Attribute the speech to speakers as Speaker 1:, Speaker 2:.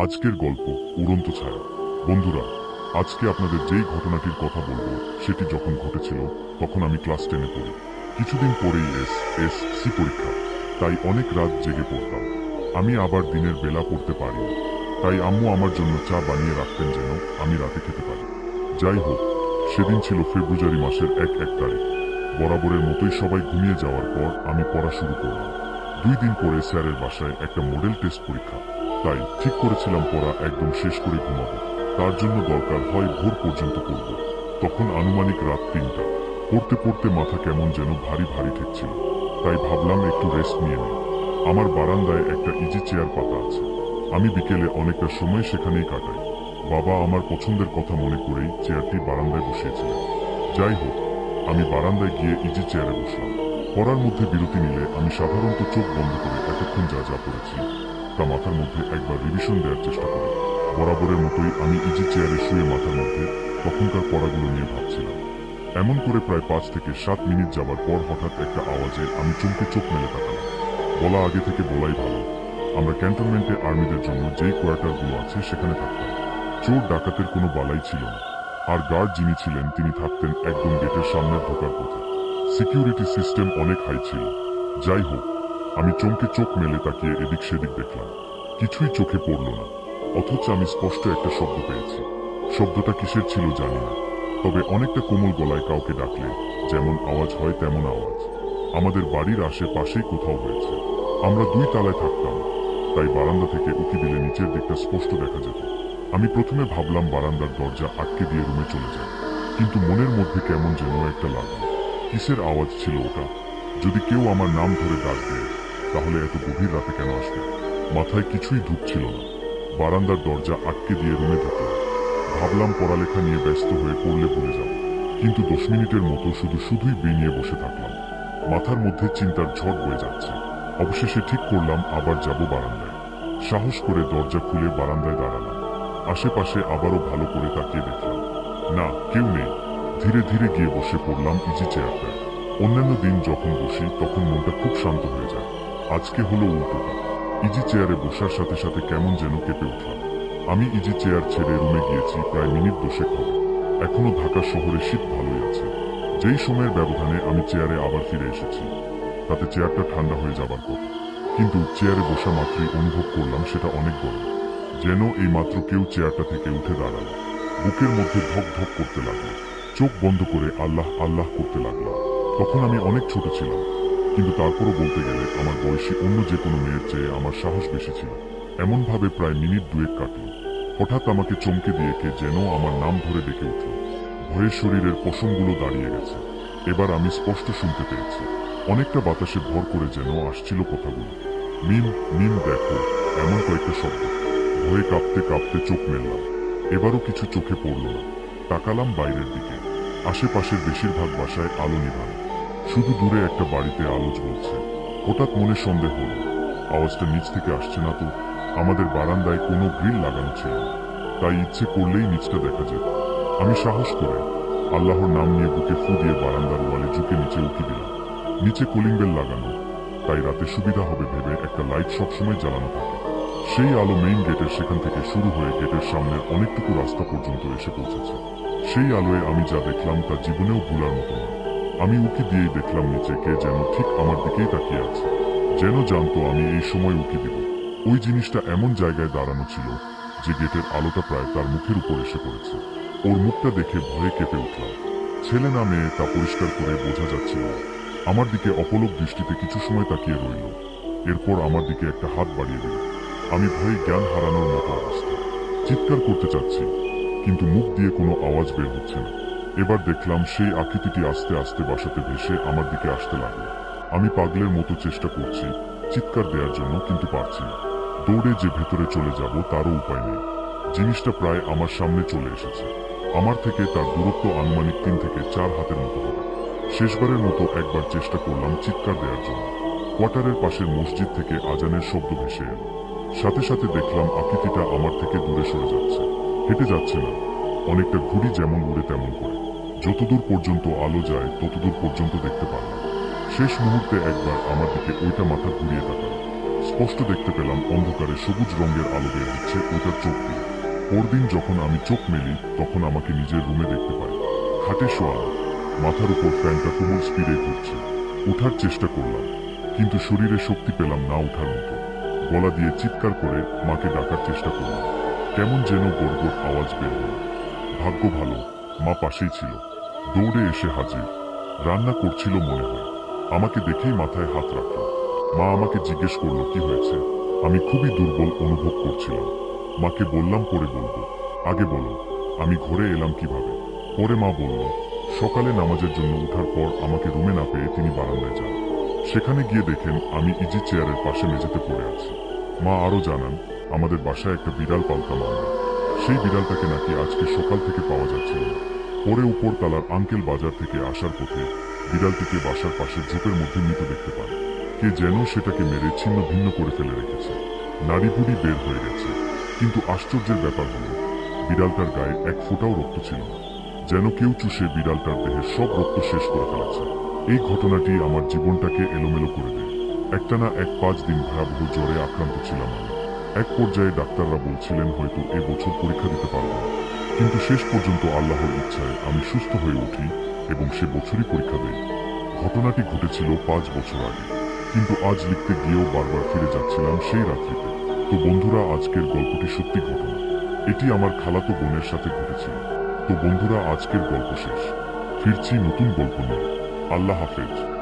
Speaker 1: আজকের গল্প উড়ন্ত ছায়া। বন্ধুরা, আজকে আপনাদের যেই ঘটনাটির কথা বলবো সেটি যখন ঘটেছিল তখন আমি ক্লাস 10-এ পড়ি। কিছুদিন পরেই এসএসসি পরীক্ষা, তাই অনেক রাত জেগে পড়তাম। আমি আবার দিনের বেলা পড়তে পারি না, তাই আম্মু আমার জন্য চা বানিয়ে রাখতেন যেন আমি রাতে খেতে পারি। যাই হোক, সেদিন ছিল ফেব্রুয়ারি মাসের এক তারিখ। বরাবরের মতোই সবাই ঘুমিয়ে যাওয়ার পর আমি পড়া শুরু করলাম। 2 দিন পরে স্যারের বাসায় একটা মডেল টেস্ট পরীক্ষা, তাই ঠিক করেছিলাম পড়া একদম শেষ করে ঘুমাবো। তার জন্য দরকার হয় ভোর পর্যন্ত পড়ব। তখন আনুমানিক রাত 3টা। পড়তে পড়তে মাথা কেমন যেন ভারী ভারী ঠেকছিল, তাই ভাবলাম একটু রেস্ট নিয়ে নেই। আমার বারান্দায় একটা ইজি চেয়ার পাতা আছে, আমি বিকেলে অনেকটা সময় সেখানেই কাটাই। বাবা আমার পছন্দের কথা মনে করেই চেয়ারটি বারান্দায় বসিয়েছিলেন। যাই হোক, আমি বারান্দায় গিয়ে ইজি চেয়ারে বসলাম। পড়ার মধ্যে বিরতি নিলে আমি সাধারণত চোখ বন্ধ করে এতক্ষণ যা যা পড়েছি তা মাথার মধ্যে একবার রিভিশন দেওয়ার চেষ্টা করি। বরাবরের মতোই আমি ইজি চেয়ারে শুয়ে মাথার মধ্যে তখনকার পড়াগুলো নিয়ে ভাবছিলাম। এমন করে প্রায় 5 থেকে 7 মিনিট যাবার পর হঠাৎ একটা আওয়াজে আমি চমকে চোখ মেলে তাকালাম। বলা আগে থেকে বলাই ভালো, আমরা ক্যান্টনমেন্টে আর্মিদের জন্য যেই কোয়ার্টারগুলো আছে সেখানে থাকতাম। চোর ডাকাতের কোনো বালাই ছিল না, আর গার্ড যিনি ছিলেন তিনি থাকতেন একদম গেটের সামনে ঢোকার পথে। সিকিউরিটি সিস্টেম অনেক হাই ছিল। যাই হোক, আমি চমকে চোখ মেলে তাকিয়ে এদিক সেদিক দেখলাম, কিছুই চোখে পড়ল না। অথচ আমি স্পষ্ট একটা শব্দ পেয়েছি। শব্দটা কিসের ছিল জানি না, তবে অনেকটা কোমল গলায় কাউকে ডাকলে যেমন আওয়াজ হয় তেমন আওয়াজ। আমাদের বাড়ির আশেপাশেই কোথাও হয়েছে। আমরা 2 তলায় থাকতাম, তাই বারান্দা থেকে উঁকি দিলে নিচের দিকটা স্পষ্ট দেখা যেত। আমি প্রথমে ভাবলাম বারান্দার দরজা আটকে দিয়ে রুমে চলে যায়, কিন্তু মনের মধ্যে কেমন যেন একটা লাগলো। কিসের আওয়াজ ছিল ওটা? যদি কেউ আমার নাম ধরে ডাক দেয়, তাহলে এত গভীর রাতে কেন আসবে? মাথায় কিছুই ঢুকছিল না। বারান্দার দরজা আটকে দিয়ে রুমে ঢুকলাম। ভাবলাম পড়ালেখা নিয়ে ব্যস্ত হয়ে পড়লে ভুলে যাব, কিন্তু 10 মিনিটের মতো শুধুই বই নিয়ে বসে থাকলাম। মাথার মধ্যে চিন্তার ঝড় বয়ে যাচ্ছে। অবশেষে ঠিক করলাম আবার যাব বারান্দায়। সাহস করে দরজা খুলে বারান্দায় দাঁড়ালাম। আশেপাশে আবারও ভালো করে তাকিয়ে দেখলাম, না, কেউ নেই। ধীরে ধীরে গিয়ে বসে পড়লাম ইজি চেয়ারটায়। অন্যান্য দিন যখন বসি তখন মনটা খুব শান্ত হয়ে যায়, আজকে হলো উল্টোটা। ইজি চেয়ারে বসার সাথে সাথে কেমন যেন কেঁপে উঠলাম। আমি ইজি চেয়ার ছেড়ে রুমে গিয়েছি প্রায় মিনিট 10 হবে। এখনো ঢাকা শহরে শীত ভালোই আছে। যেই সময়ের ব্যবধানে আমি চেয়ারে আবার ফিরে এসেছি, তাতে চেয়ারটা ঠান্ডা হয়ে যাবার কথা, কিন্তু চেয়ারে বসা মাত্রই অনুভব করলাম সেটা অনেক গরম। যেন এই মাত্র কেউ চেয়ারটা থেকে উঠে দাঁড়ালো। বুকের মধ্যে ধক ধক করতে লাগলো। চোখ বন্ধ করে আল্লাহ আল্লাহ করতে লাগলাম। তখন আমি অনেক ছোট ছিলাম, কিন্তু তারপরও বলতে গেলে আমার বয়সী অন্য যে কোনো মেয়ের চেয়ে আমার সাহস বেশি ছিল। এমনভাবে প্রায় মিনিট 2 কাটল। হঠাৎ আমাকে চমকে দিয়ে কে যেন আমার নাম ধরে ডেকে উঠল। ভয়ে শরীরের পশমগুলো দাঁড়িয়ে গেছে। এবার আমি স্পষ্ট শুনতে পেয়েছি, অনেকটা বাতাসে ভর করে যেন আসছিল কথাগুলো। মিম, মিম দেখো, এমন কয়েকটা শব্দ। ভয়ে কাঁপতে কাঁপতে চোখ মেললাম। এবারও কিছু চোখে পড়ল না। তাকালাম বাইরের দিকে। আশেপাশের বেশিরভাগ বাসায় আলো নিভানো, শুধু দূরে একটা বাড়িতে আলো জ্বলছে। হঠাৎ মনে সন্দেহ হলো, আওয়াজটা নিচ থেকে আসছে না তো? আমাদের বারান্দায় কোনো গ্রিল লাগানো ছিল না, তাই ইচ্ছে করলেই নিচটা দেখা যেত। আমি সাহস করে আল্লাহর নাম নিয়ে বুকে ফু দিয়ে বারান্দার ওয়ালে ঝুঁকে নিচে উকি দিলাম। নিচে কলিং বেল লাগানো, তাই রাতে সুবিধা হবে ভেবে একটা লাইট সবসময় জ্বালানো থাকে। সেই আলো মেইন গেটের সেখান থেকে শুরু হয়ে গেটের সামনের অনেকটুকু রাস্তা পর্যন্ত এসে পৌঁছেছে। সেই আলোয় আমি যা দেখলাম তা জীবনেও ভোলার মতো না। আমি উকি দিয়েই দেখলাম নিচে কে যেন ঠিক আমার দিকেই তাকিয়ে আছে, যেন জানতো আমি এই সময় উকি দিব। ওই জিনিসটা এমন জায়গায় দাঁড়ানো ছিল যে গেটের আলোটা প্রায় তার মুখের উপর এসে পড়েছে। ওর মুখটা দেখে ভয়ে কেঁপে উঠলাম। ছেলে না মেয়ে তা পরিষ্কার করে বোঝা যাচ্ছিল না। আমার দিকে অপলক দৃষ্টিতে কিছু সময় তাকিয়ে রইল, এরপর আমার দিকে একটা হাত বাড়িয়ে দিল। আমি ভয়ে জ্ঞান হারানোর মতো অবস্থা। চিৎকার করতে চাচ্ছি, কিন্তু মুখ দিয়ে কোনো আওয়াজ বের হচ্ছে না। এবার দেখলাম সেই আকৃতিটি আস্তে আস্তে বাসাতে ভেসে আমার দিকে আসতে লাগলো। আমি পাগলের মতো চেষ্টা করছি চিৎকার দেওয়ার জন্য, কিন্তু পারছি না। দৌড়ে যে ভেতরে চলে যাব তারও উপায় নেই। জিনিসটা প্রায় আমার সামনে চলে এসেছে। আমার থেকে তার দূরত্ব আনুমানিক 3 থেকে 4 হাতের মতো হবে। শেষবারের মতো একবার চেষ্টা করলাম চিৎকার দেওয়ার জন্য। কোয়ার্টারের পাশের মসজিদ থেকে আজানের শব্দ ভেসে এলো। সাথে সাথে দেখলাম আকৃতিটা আমার থেকে দূরে সরে যাচ্ছে। হেঁটে যাচ্ছে না, অনেকটা ঘুড়ি যেমন উড়ে তেমন করে। যতদূর পর্যন্ত আলো যায় ততদূর পর্যন্ত দেখতে পারলাম। শেষ মুহূর্তে একবার আমার দিকে ওইটা মাথা ঘুরিয়ে তাকালো। স্পষ্ট দেখতে পেলাম অন্ধকারে সবুজ রঙের আলো বের হচ্ছে ওটার চোখ দিয়ে। পরদিন যখন আমি চোখ মেলি তখন আমাকে নিজের রুমে দেখতে পাই, খাটে শোয়ানো, মাথার উপর ফ্যানটা তুমুল স্পিডে ঘুরছে। ওঠার চেষ্টা করলাম, কিন্তু শরীরে শক্তি পেলাম না ওঠার মতো। গলা দিয়ে চিৎকার করে মাকে ডাকার চেষ্টা করলাম, কেমন যেন গড়গড় আওয়াজ বের হলো। ভাগ্য ভালো, মা পাশেই ছিল, দৌড়ে এসে হাজির। রান্না করছিল মনে হয়, আমাকে দেখেই মাথায় হাত রাখলো। মা আমাকে জিজ্ঞেস করলো কি হয়েছে। আমি খুবই দুর্বল অনুভব করছিলাম। মাকে বললাম পরে বলবো, আগে বলো আমি ঘরে এলাম কিভাবে। পরে মা বলল, সকালে নামাজের জন্য উঠার পর আমাকে রুমে না পেয়ে তিনি বারান্দায় যান। সেখানে গিয়ে দেখেন আমি ইজি চেয়ারের পাশে মেঝেতে পড়ে আছি। মা আরো জানান, আমাদের বাসায় একটা বিড়াল পালতাম আমরা, সেই বিড়ালটাকে নাকি আজকে সকাল থেকে পাওয়া যাচ্ছিল না। পরে উপর তালার আঙ্কেল বাজার থেকে আসার পথে বিড়ালটিকে বাসার পাশে ঝোপের মধ্যে মৃত দেখতে পান। কে যেন সেটাকে মেরে ছিন্ন ভিন্ন করে ফেলে রেখেছে, নাড়িভুড়ি বের হয়ে গেছে। কিন্তু আশ্চর্যের ব্যাপার হলো বিড়ালটার গায়ে এক ফোঁটাও রক্ত ছিল না, যেন কেউ চুষে বিড়ালটার দেহের সব রক্ত শেষ করে ফেলেছে। এই ঘটনাটি আমার জীবনটাকে এলোমেলো করে দেয়। একটানা 5 দিন ভয়াবহ জ্বরে আক্রান্ত ছিলাম আমি। এক পর্যায়ে ডাক্তাররা বলছিলেন হয়তো এবছর পরীক্ষা দিতে পারবো না, কিন্তু শেষ পর্যন্ত আল্লাহর ইচ্ছায় আমি সুস্থ হয়ে উঠি এবং সে বছরই পরীক্ষা দেই। ঘটনাটি ঘটেছিল 5 বছর আগে, কিন্তু আজ লিখতে গিয়েও বারবার ফিরে যাচ্ছিলাম সেই রাত্রিতে। তো বন্ধুরা, আজকের গল্পটি সত্যি ঘটনা, এটি আমার খালাতো বোনের সাথে ঘটেছিল। তো বন্ধুরা, আজকের গল্প শেষ, ফিরছি নতুন গল্প নিয়ে। আল্লাহ হাফেজ।